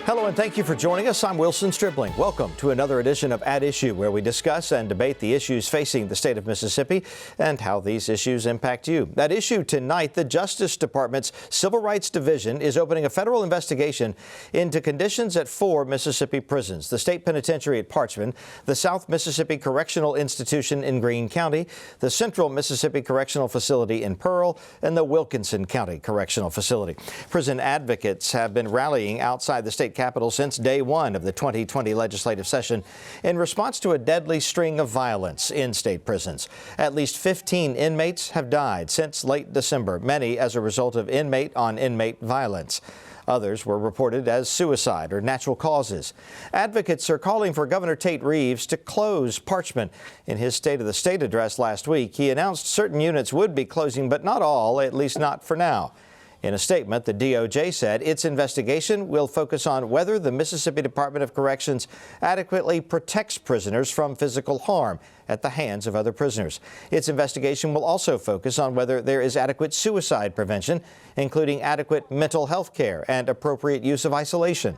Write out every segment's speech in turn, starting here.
Hello and thank you for joining us. I'm Wilson Stribling. Welcome to another edition of At Issue, where we discuss and debate the issues facing the state of Mississippi and how these issues impact you. At issue tonight, the Justice Department's Civil Rights Division is opening a federal investigation into conditions at 4 Mississippi prisons: the State Penitentiary at Parchman, the South Mississippi Correctional Institution in Greene County, the Central Mississippi Correctional Facility in Pearl, and the Wilkinson County Correctional Facility. Prison advocates have been rallying outside the state Capitol since day one of the 2020 legislative session in response to a deadly string of violence in state prisons. At least 15 inmates have died since late December, many as a result of inmate-on-inmate violence. Others were reported as suicide or natural causes. Advocates are calling for Governor Tate Reeves to close Parchman. In his State of the State address last week, he announced certain units would be closing, but not all, at least not for now. In a statement, the DOJ said its investigation will focus on whether the Mississippi Department of Corrections adequately protects prisoners from physical harm at the hands of other prisoners. Its investigation will also focus on whether there is adequate suicide prevention, including adequate mental health care and appropriate use of isolation.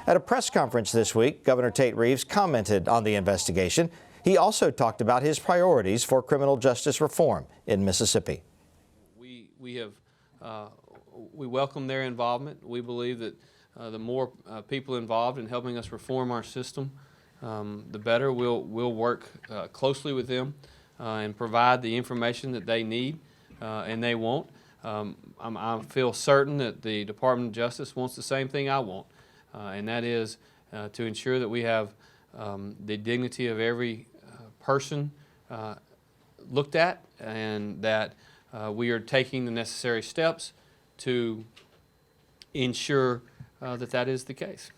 At a press conference this week, Governor Tate Reeves commented on the investigation. He also talked about his priorities for criminal justice reform in Mississippi. We welcome their involvement. We believe that the more people involved in helping us reform our system, the better. We'll work closely with them and provide the information that they need and they want. I feel certain that the Department of Justice wants the same thing I want, and that is to ensure that we have the dignity of every person looked at, and that we are taking the necessary steps to ensure that that is the case.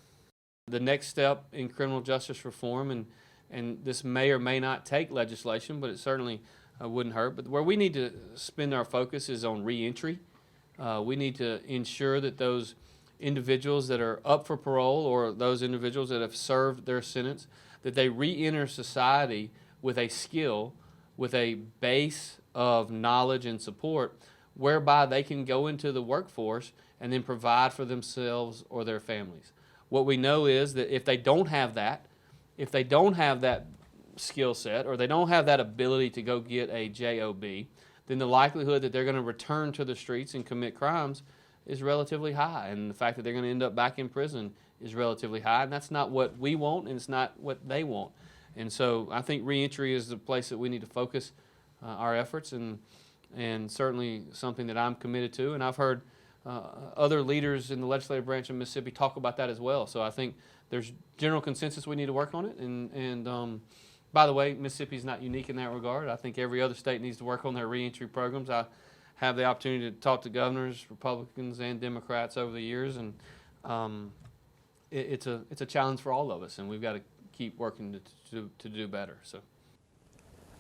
The next step in criminal justice reform, and this may or may not take legislation, but it certainly wouldn't hurt, but where we need to spend our focus is on reentry. We need to ensure that those individuals that are up for parole, or those individuals that have served their sentence, that they re-enter society with a skill, with a base of knowledge and support, whereby they can go into the workforce and then provide for themselves or their families. What we know is that if they don't have that skill set, or they don't have that ability to go get a job, then the likelihood that they're going to return to the streets and commit crimes is relatively high, and the fact that they're going to end up back in prison is relatively high, and that's not what we want, and it's not what they want. And so I think reentry is the place that we need to focus our efforts, and certainly something that I'm committed to, and I've heard other leaders in the legislative branch of Mississippi talk about that as well. So I think there's general consensus we need to work on it, and by the way, Mississippi is not unique in that regard. I think every other state needs to work on their reentry programs. I have the opportunity to talk to governors, Republicans and Democrats over the years, and it's a challenge for all of us, and we've got to keep working to do better. So.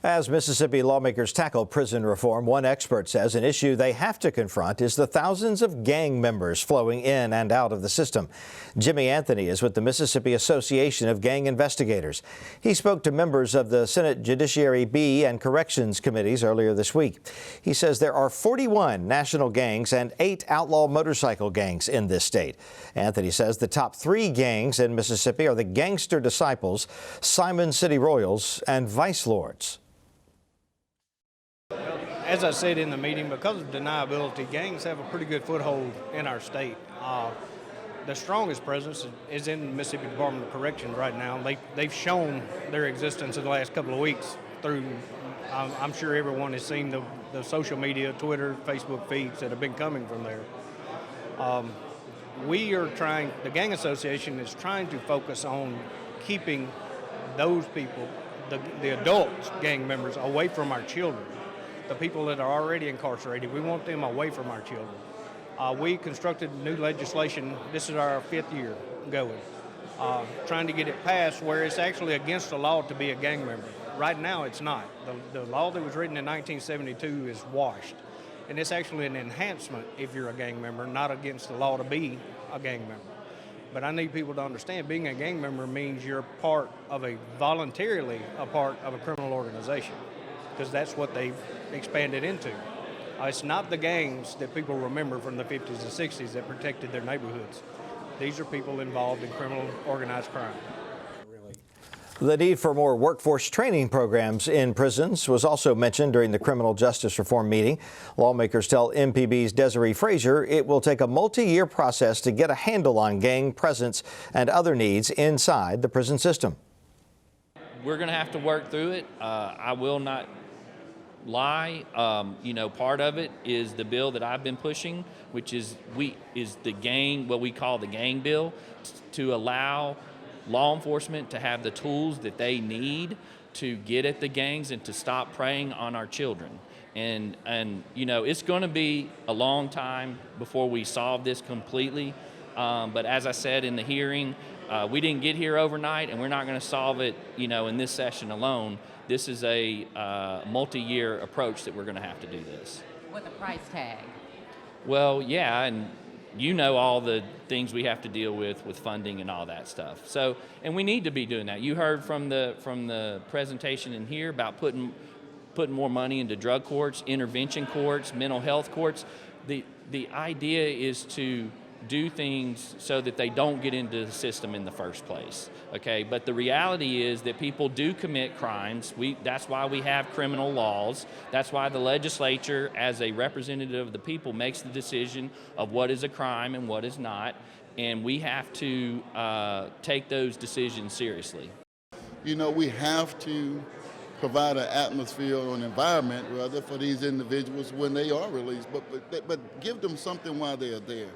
As Mississippi lawmakers tackle prison reform, one expert says an issue they have to confront is the thousands of gang members flowing in and out of the system. Jimmy Anthony is with the Mississippi Association of Gang Investigators. He spoke to members of the Senate Judiciary B and Corrections Committees earlier this week. He says there are 41 national gangs and 8 outlaw motorcycle gangs in this state. Anthony says the top 3 gangs in Mississippi are the Gangster Disciples, Simon City Royals, and Vice Lords. As I said in the meeting, because of deniability, gangs have a pretty good foothold in our state. The strongest presence is in the Mississippi Department of Corrections right now. They've shown their existence in the last couple of weeks through, I'm sure everyone has seen the social media, Twitter, Facebook feeds that have been coming from there. The Gang Association is trying to focus on keeping those people, the adult gang members, away from our children. The people that are already incarcerated, we want them away from our children. We constructed new legislation. This is our 5th year going, trying to get it passed where it's actually against the law to be a gang member. Right now, it's not. The law that was written in 1972 is washed, and it's actually an enhancement if you're a gang member, not against the law to be a gang member. But I need people to understand being a gang member means you're voluntarily a part of a criminal organization, because that's what they've expanded into. It's not the gangs that people remember from the 50s and 60s that protected their neighborhoods. These are people involved in criminal organized crime. The need for more workforce training programs in prisons was also mentioned during the criminal justice reform meeting. Lawmakers tell MPB's Desiree Frazier it will take a multi-year process to get a handle on gang presence and other needs inside the prison system. We're going to have to work through it. I will not lie. Part of it is the bill that I've been pushing, which is the gang, what we call the gang bill, to allow law enforcement to have the tools that they need to get at the gangs and to stop preying on our children. And it's going to be a long time before we solve this completely. But as I said in the hearing, we didn't get here overnight, and we're not going to solve it, in this session alone. This is a multi-year approach that we're going to have to do this. With a price tag. Well, yeah, and all the things we have to deal with funding and all that stuff. So, and we need to be doing that. You heard from the presentation in here about putting more money into drug courts, intervention courts, mental health courts. The idea is to do things so that they don't get into the system in the first place, okay? But the reality is that people do commit crimes. That's why we have criminal laws. That's why the legislature, as a representative of the people, makes the decision of what is a crime and what is not, and we have to take those decisions seriously. We have to provide an atmosphere or an environment, rather, for these individuals when they are released, but give them something while they are there.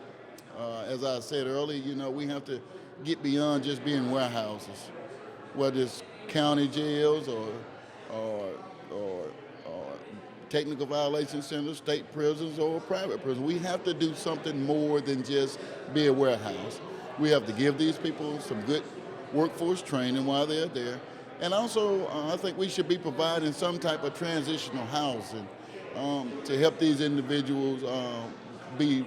As I said earlier, we have to get beyond just being warehouses, whether it's county jails or technical violation centers, state prisons, or private prisons. We have to do something more than just be a warehouse. We have to give these people some good workforce training while they're there. And also, I think we should be providing some type of transitional housing to help these individuals be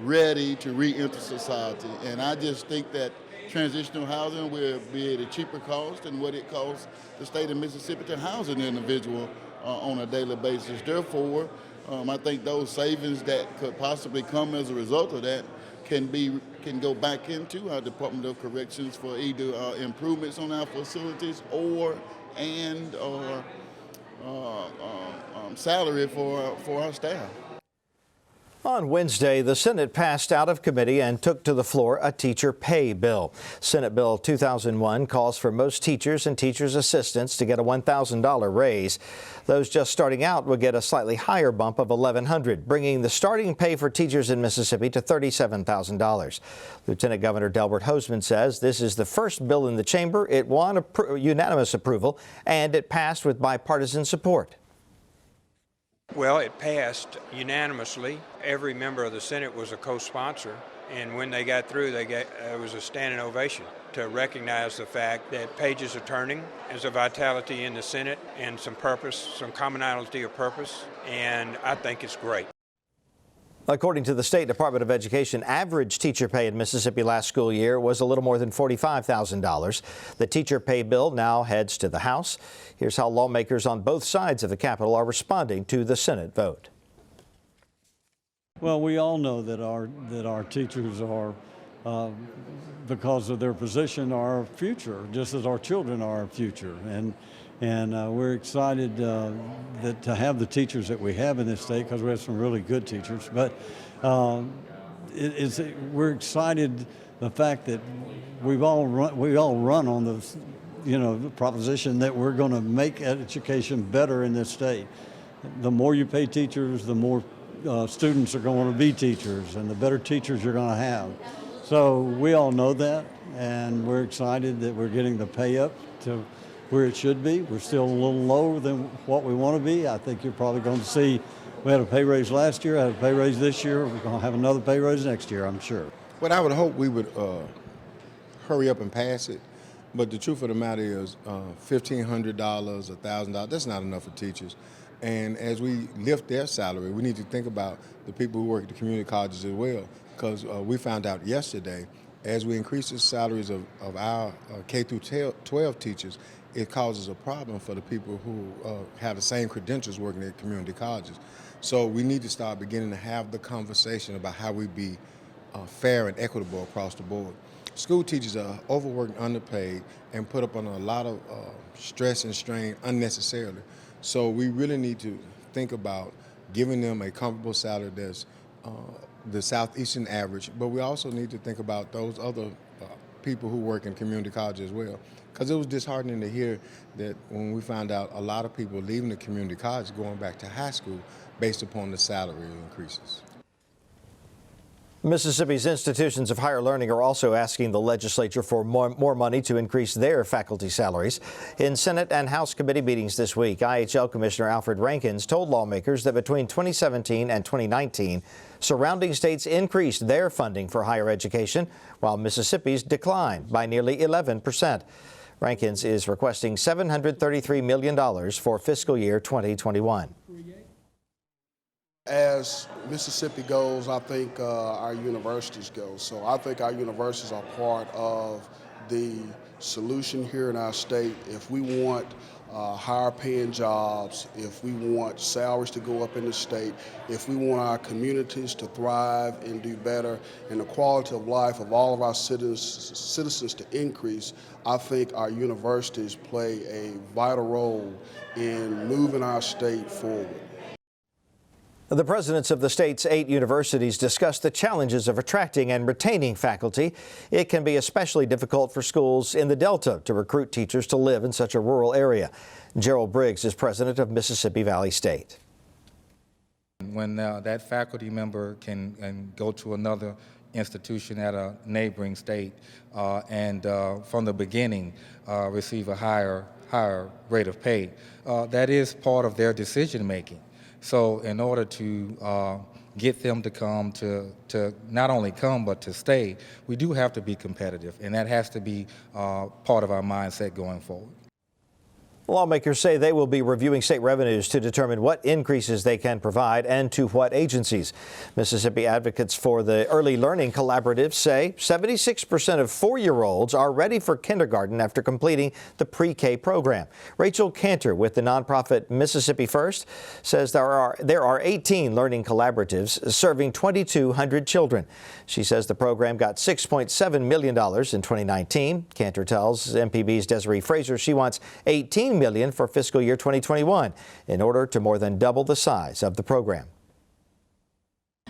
ready to re-enter society. And I just think that transitional housing will be at a cheaper cost than what it costs the state of Mississippi to house an individual on a daily basis. Therefore, I think those savings that could possibly come as a result of that can go back into our Department of Corrections for either improvements on our facilities or salary for our staff. On Wednesday, the Senate passed out of committee and took to the floor a teacher pay bill. Senate Bill 2001 calls for most teachers and teachers' assistants to get a $1,000 raise. Those just starting out will get a slightly higher bump of $1,100, bringing the starting pay for teachers in Mississippi to $37,000. Lieutenant Governor Delbert Hosemann says this is the first bill in the chamber. It won unanimous approval, and it passed with bipartisan support. Well, it passed unanimously. Every member of the Senate was a co-sponsor, and when they got through, it was a standing ovation to recognize the fact that pages are turning. There's a vitality in the Senate and some purpose, some commonality of purpose, and I think it's great. According to the State Department of Education, average teacher pay in Mississippi last school year was a little more than $45,000. The teacher pay bill now heads to the House. Here's how lawmakers on both sides of the Capitol are responding to the Senate vote. Well, we all know that our teachers are, because of their position, our future, just as our children are our future. And we're excited to have the teachers that we have in this state, because we have some really good teachers. But we're excited the fact that we all run on the proposition that we're going to make education better in this state. The more you pay teachers, the more students are going to be teachers, and the better teachers you're going to have. So we all know that, and we're excited that we're getting the pay up to where it should be. We're still a little lower than what we want to be. I think you're probably going to see, we had a pay raise last year, had a pay raise this year, we're going to have another pay raise next year, I'm sure. Well, I would hope we would hurry up and pass it, but the truth of the matter is $1,500, $1,000, that's not enough for teachers. And as we lift their salary, we need to think about the people who work at the community colleges as well, because we found out yesterday, as we increase the salaries of our K through 12 teachers, it causes a problem for the people who have the same credentials working at community colleges. So we need to start beginning to have the conversation about how we be fair and equitable across the board. School teachers are overworked, underpaid, and put up on a lot of stress and strain unnecessarily. So we really need to think about giving them a comfortable salary that's the Southeastern average, but we also need to think about those other people who work in community colleges as well. Because it was disheartening to hear that when we found out a lot of people leaving the community college going back to high school based upon the salary increases. Mississippi's institutions of higher learning are also asking the legislature for more money to increase their faculty salaries. In Senate and House committee meetings this week, IHL Commissioner Alfred Rankins told lawmakers that between 2017 and 2019, surrounding states increased their funding for higher education, while Mississippi's declined by nearly 11%. Rankins is requesting $733 million for fiscal year 2021. As Mississippi goes, I think our universities go. So I think our universities are part of the solution here in our state. If we want higher paying jobs, if we want salaries to go up in the state, if we want our communities to thrive and do better, and the quality of life of all of our citizens to increase, I think our universities play a vital role in moving our state forward. The presidents of the state's 8 universities discussed the challenges of attracting and retaining faculty. It can be especially difficult for schools in the Delta to recruit teachers to live in such a rural area. Gerald Briggs is president of Mississippi Valley State. When that faculty member can go to another institution at a neighboring state and from the beginning receive a higher rate of pay, that is part of their decision making. So in order to get them to come, to not only come but to stay, we do have to be competitive, and that has to be part of our mindset going forward. Lawmakers say they will be reviewing state revenues to determine what increases they can provide and to what agencies. Mississippi advocates for the Early Learning Collaborative say 76% of 4-year-olds are ready for kindergarten after completing the pre-K program. Rachel Cantor with the nonprofit Mississippi First says there are 18 learning collaboratives serving 2,200 children. She says the program got $6.7 million in 2019. Cantor tells MPB's Desiree Fraser she wants $18 million for fiscal year 2021 in order to more than double the size of the program.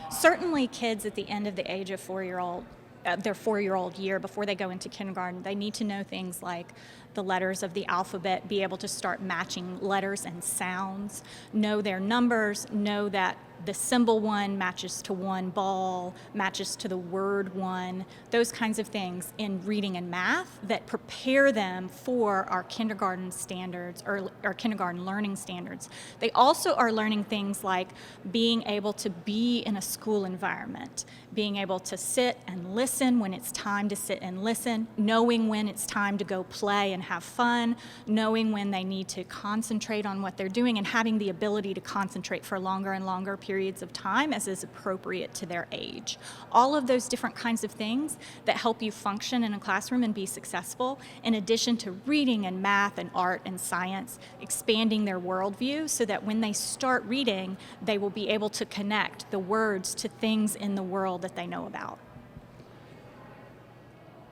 Certainly kids at the end of the age of their 4-year-old year before they go into kindergarten, they need to know things like the letters of the alphabet, be able to start matching letters and sounds, know their numbers, know that the symbol 1 matches to 1 ball, matches to the word 1, those kinds of things in reading and math that prepare them for our kindergarten standards or our kindergarten learning standards. They also are learning things like being able to be in a school environment, being able to sit and listen when it's time to sit and listen, knowing when it's time to go play and have fun, knowing when they need to concentrate on what they're doing, and having the ability to concentrate for longer and longer periods of time as is appropriate to their age. All of those different kinds of things that help you function in a classroom and be successful, in addition to reading and math and art and science, expanding their worldview so that when they start reading, they will be able to connect the words to things in the world that they know about.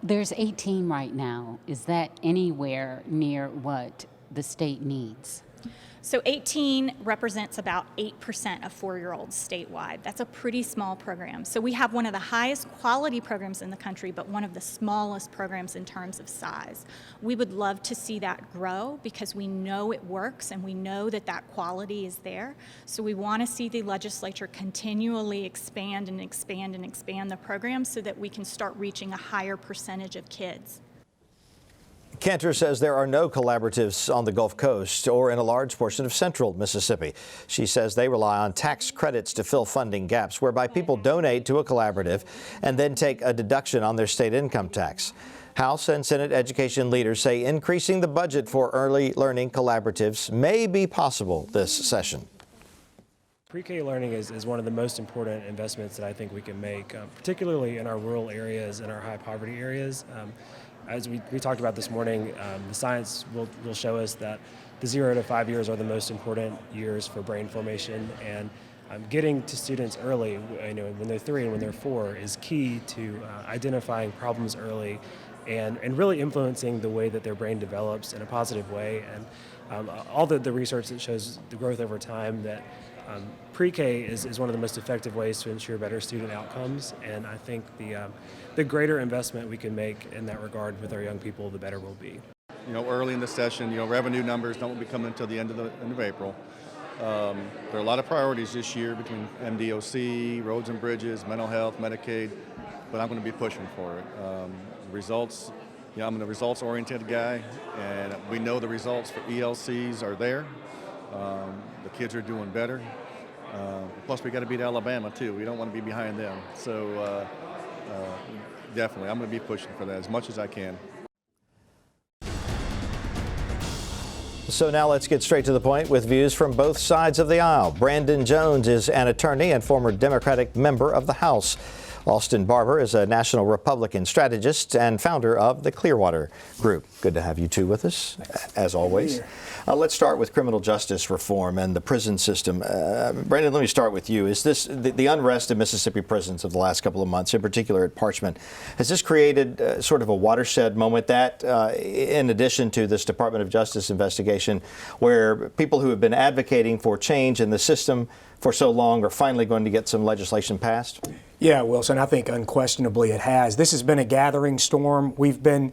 There's 18 right now. Is that anywhere near what the state needs? So 18 represents about 8% of 4-year-olds statewide. That's a pretty small program. So we have one of the highest quality programs in the country, but one of the smallest programs in terms of size. We would love to see that grow because we know it works and we know that that quality is there. So we want to see the legislature continually expand and expand and expand the program so that we can start reaching a higher percentage of kids. Cantor says there are no collaboratives on the Gulf Coast or in a large portion of central Mississippi. She says they rely on tax credits to fill funding gaps, whereby people donate to a collaborative and then take a deduction on their state income tax. House and Senate education leaders say increasing the budget for early learning collaboratives may be possible this session. Pre-K learning is one of the most important investments that I think we can make, particularly in our rural areas and our high poverty areas. As we talked about this morning, the science will show us that the 0 to 5 years are the most important years for brain formation, and getting to students early, when they're 3 and when they're 4, is key to identifying problems early and really influencing the way that their brain develops in a positive way. And all the research that shows the growth over time, that pre-K is one of the most effective ways to ensure better student outcomes. And I think the greater investment we can make in that regard with our young people, the better we'll be. Early in the session, revenue numbers don't be coming until the end of April. There are a lot of priorities this year between MDOC, roads and bridges, mental health, Medicaid, but I'm going to be pushing for it. Results, I'm a results-oriented guy, and we know the results for ELCs are there. The kids are doing better. Plus, we got to beat Alabama too. We don't want to be behind them. So definitely, I'm going to be pushing for that as much as I can. So now let's get straight to the point with views from both sides of the aisle. Brandon Jones is an attorney and former Democratic member of the House. Austin Barber is a national Republican strategist and founder of the Clearwater Group. Good to have you two with us, as always. Let's start with criminal justice reform and the prison system. Brandon, let me start with you. Is this the unrest in Mississippi prisons of the last couple of months, in particular at Parchman, has this created sort of a watershed moment that, in addition to this Department of Justice investigation, where people who have been advocating for change in the system for so long are finally going to get some legislation passed? Yeah, Wilson, I think unquestionably it has. This has been a gathering storm. We've been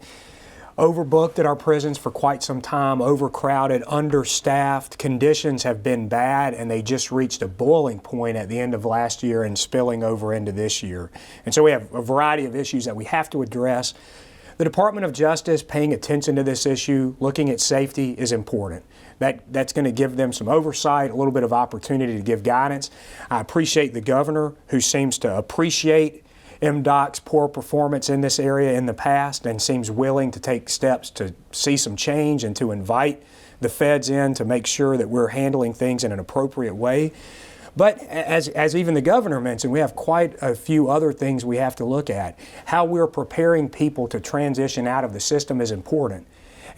overbooked at our prisons for quite some time, overcrowded, understaffed. Conditions have been bad, and they just reached a boiling point at the end of last year and spilling over into this year. And so we have a variety of issues that we have to address. The Department of Justice paying attention to this issue, looking at safety, is important. That's going to give them some oversight, a little bit of opportunity to give guidance. I appreciate the governor, who seems to appreciate MDOC's poor performance in this area in the past and seems willing to take steps to see some change and to invite the feds in to make sure that we're handling things in an appropriate way. But as even the governor mentioned, we have quite a few other things we have to look at. How we're preparing people to transition out of the system is important.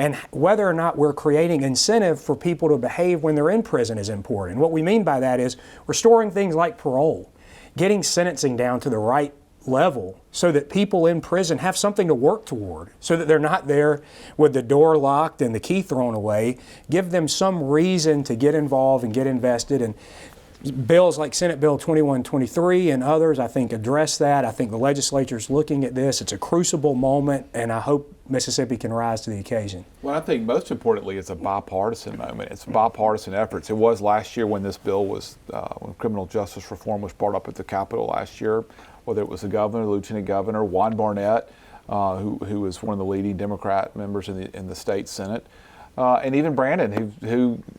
And whether or not we're creating incentive for people to behave when they're in prison is important. What we mean by that is restoring things like parole, getting sentencing down to the right level so that people in prison have something to work toward, so that they're not there with the door locked and the key thrown away. Give them some reason to get involved and get invested. And bills like Senate Bill 2123 and others, I think, address that. I think the legislature's looking at this. It's a crucible moment, and I hope Mississippi can rise to the occasion. Well, I think most importantly, it's a bipartisan moment. It's bipartisan efforts. It was last year when this bill was, when criminal justice reform was brought up at the Capitol last year, whether it was the governor, the lieutenant governor, Juan Barnett, who was one of the leading Democrat members in the state Senate, and even Brandon,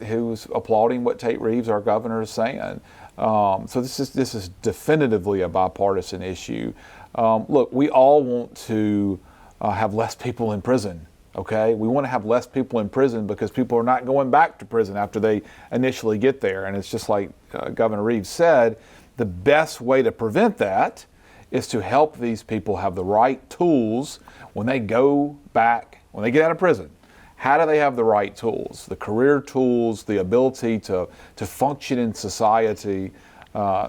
who's applauding what Tate Reeves, our governor, is saying. So this is definitively a bipartisan issue. Look, we all want to have less people in prison. Okay, we want to have less people in prison because people are not going back to prison after they initially get there. And it's just like Governor Reeves said, the best way to prevent that is to help these people have the right tools when they go back, when they get out of prison. How do they have the right tools? The career tools, the ability to function in society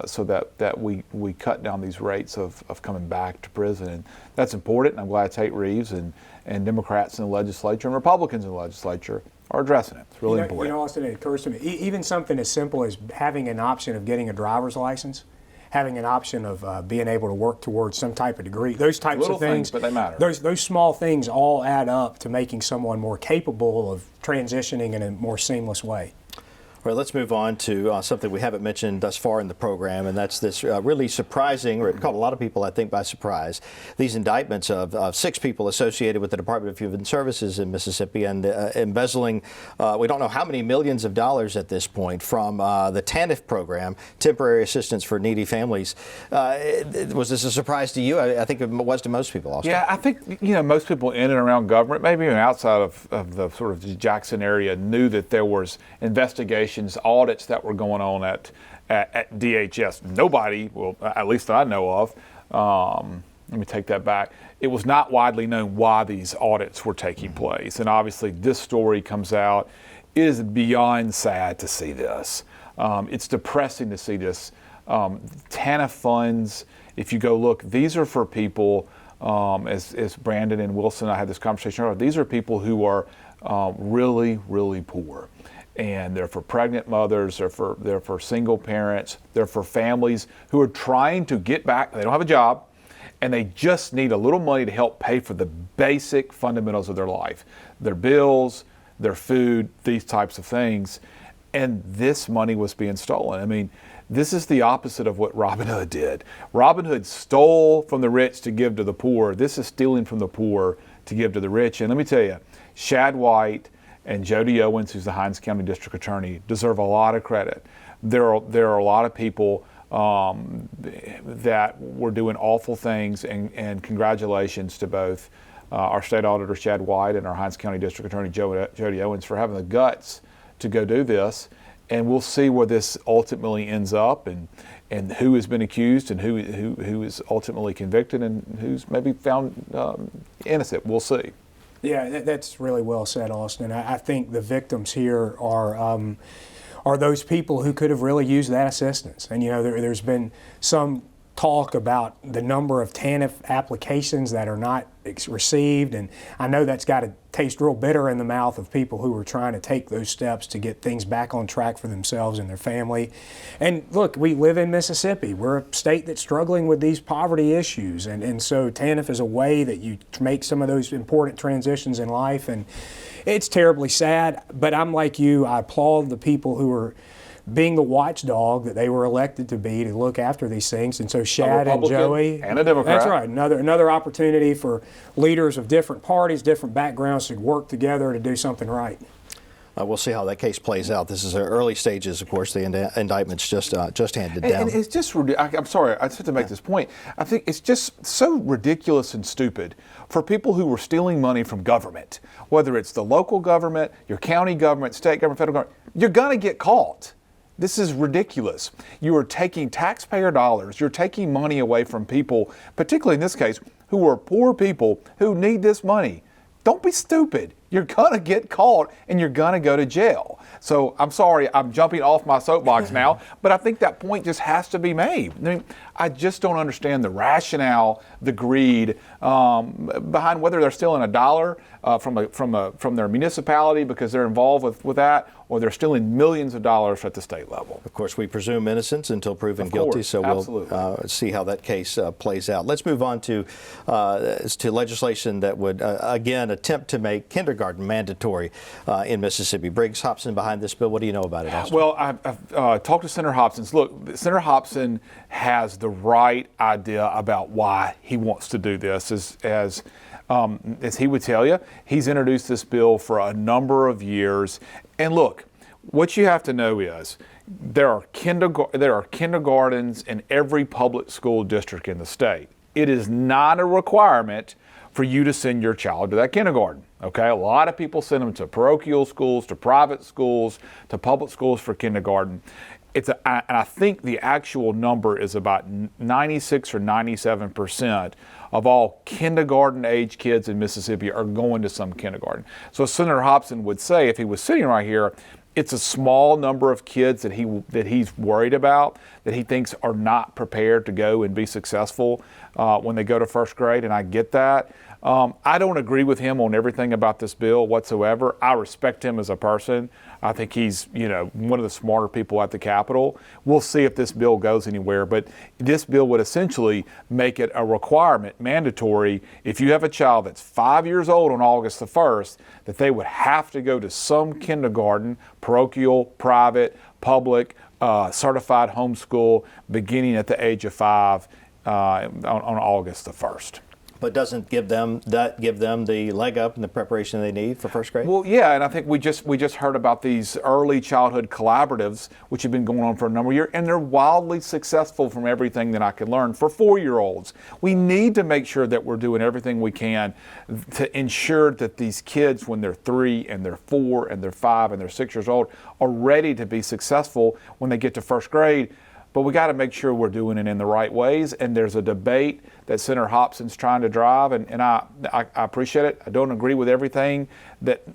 so that we cut down these rates of coming back to prison. And that's important, and I'm glad Tate Reeves and Democrats in the legislature and Republicans in the legislature are addressing it. It's really important. Austin, it occurs to me, even something as simple as having an option of getting a driver's license, having an option of being able to work towards some type of degree, those types Little of things, but they matter. Those small things all add up to making someone more capable of transitioning in a more seamless way. All right, let's move on to something we haven't mentioned thus far in the program, and that's this really surprising, or it caught a lot of people, I think, by surprise, these indictments of 6 people associated with the Department of Human Services in Mississippi and embezzling, we don't know how many millions of dollars at this point from the TANF program, Temporary Assistance for Needy Families. Was this a surprise to you? I think it was to most people also. Yeah, I think, most people in and around government, maybe even outside of the sort of the Jackson area, knew that there was investigations, audits that were going on at DHS. Nobody, well, at least that I know of, let me take that back. It was not widely known why these audits were taking place. And obviously this story comes out. It is beyond sad to see this. It's depressing to see this. TANF funds, if you go look, these are for people, as Brandon and Wilson and I had this conversation earlier, these are people who are really, really poor. And they're for pregnant mothers, they're for single parents, they're for families who are trying to get back, they don't have a job, and they just need a little money to help pay for the basic fundamentals of their life, their bills, their food, these types of things. And this money was being stolen. I mean, this is the opposite of what Robin Hood did. Robin Hood stole from the rich to give to the poor. This is stealing from the poor to give to the rich. And let me tell you, Shad White and Jody Owens, who's the Hinds County District Attorney, deserve a lot of credit. There are a lot of people that were doing awful things, and congratulations to both our state auditor Shad White and our Hinds County District Attorney Jody Owens for having the guts to go do this. And we'll see where this ultimately ends up, and who has been accused and who is ultimately convicted and who's maybe found innocent. We'll see. Yeah, that's really well said, Austin. I think the victims here are those people who could have really used that assistance. And there's been some talk about the number of TANF applications that are not received, and I know that's got to taste real bitter in the mouth of people who are trying to take those steps to get things back on track for themselves and their family. And look, we live in Mississippi. We're a state that's struggling with these poverty issues, and so TANF is a way that you make some of those important transitions in life, and it's terribly sad, but I'm like you. I applaud the people who are being the watchdog that they were elected to be, to look after these things. And so Shad and Joey, and a Democrat. That's right. Another opportunity for leaders of different parties, different backgrounds to work together to do something right. We'll see how that case plays out. This is early stages, of course. The indictment's just handed down. And it's just, I'm sorry, I just have to make this point. I think it's just so ridiculous and stupid for people who were stealing money from government, whether it's the local government, your county government, state government, federal government, you're going to get caught. This is ridiculous. You are taking taxpayer dollars, you're taking money away from people, particularly in this case, who are poor people who need this money. Don't be stupid. You're going to get caught and you're going to go to jail. So I'm sorry, I'm jumping off my soapbox now, but I think that point just has to be made. I mean, I just don't understand the rationale, the greed behind whether they're stealing $1 from their municipality because they're involved with that, or they're stealing millions of dollars at the state level. Of course, we presume innocence until proven guilty, so we'll see how that case plays out. Let's move on to legislation that would, again, attempt to make kindergarten mandatory in Mississippi. Briggs Hobson behind this bill. What do you know about it, Austin? Well, I've talked to Senator Hobson. Look, Senator Hobson has the right idea about why he wants to do this. As he would tell you, he's introduced this bill for a number of years. And look, what you have to know is there are kindergartens in every public school district in the state. It is not a requirement for you to send your child to that kindergarten. Okay, a lot of people send them to parochial schools, to private schools, to public schools for kindergarten. And I think the actual number is about 96 or 97% of all kindergarten age kids in Mississippi are going to some kindergarten. So Senator Hobson would say, if he was sitting right here, it's a small number of kids that he's worried about, that he thinks are not prepared to go and be successful when they go to first grade, and I get that. I don't agree with him on everything about this bill whatsoever. I respect him as a person. I think he's, one of the smarter people at the Capitol. We'll see if this bill goes anywhere, but this bill would essentially make it a requirement, mandatory, if you have a child that's 5 years old on August the 1st, that they would have to go to some kindergarten, parochial, private, public, certified homeschool, beginning at the age of 5 on August the 1st. But doesn't give them the leg up and the preparation they need for first grade? Well, yeah, and I think we just heard about these early childhood collaboratives, which have been going on for a number of years, and they're wildly successful from everything that I can learn for 4-year-olds. We need to make sure that we're doing everything we can to ensure that these kids, when they're 3 and they're 4 and they're 5 and they're 6 years old, are ready to be successful when they get to first grade. But we got to make sure we're doing it in the right ways. And there's a debate that Senator Hobson's trying to drive, and I appreciate it. I don't agree with everything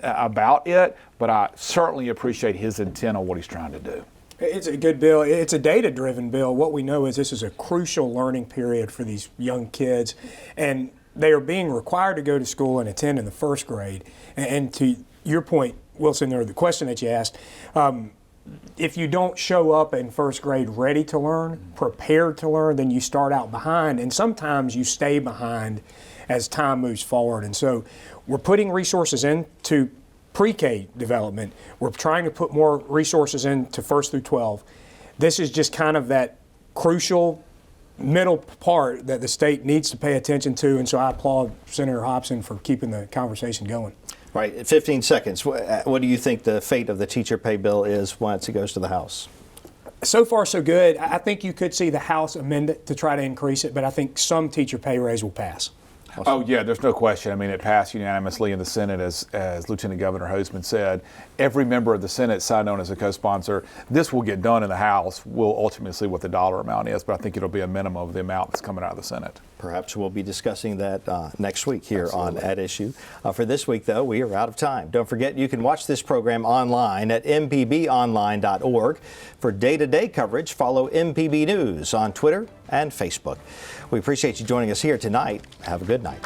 about it, but I certainly appreciate his intent on what he's trying to do. It's a good bill. It's a data-driven bill. What we know is this is a crucial learning period for these young kids, and they are being required to go to school and attend in the first grade. And to your point, Wilson, or the question that you asked, if you don't show up in first grade ready to learn, prepared to learn, then you start out behind, and sometimes you stay behind as time moves forward. And so we're putting resources into pre-K development. We're trying to put more resources into 1st through 12. This is just kind of that crucial middle part that the state needs to pay attention to, and so I applaud Senator Hobson for keeping the conversation going. Right, 15 seconds. What do you think the fate of the teacher pay bill is once it goes to the House? So far, so good. I think you could see the House amend it to try to increase it, but I think some teacher pay raise will pass. Oh, yeah, there's no question. I mean, it passed unanimously in the Senate, as Lieutenant Governor Hosemann said. Every member of the Senate signed on as a co-sponsor. This will get done in the House. We'll ultimately see what the dollar amount is, but I think it'll be a minimum of the amount that's coming out of the Senate. Perhaps we'll be discussing that next week here on At Issue. For this week, though, we are out of time. Don't forget, you can watch this program online at mpbonline.org. For day-to-day coverage, follow MPB News on Twitter and Facebook. We appreciate you joining us here tonight. Have a good night.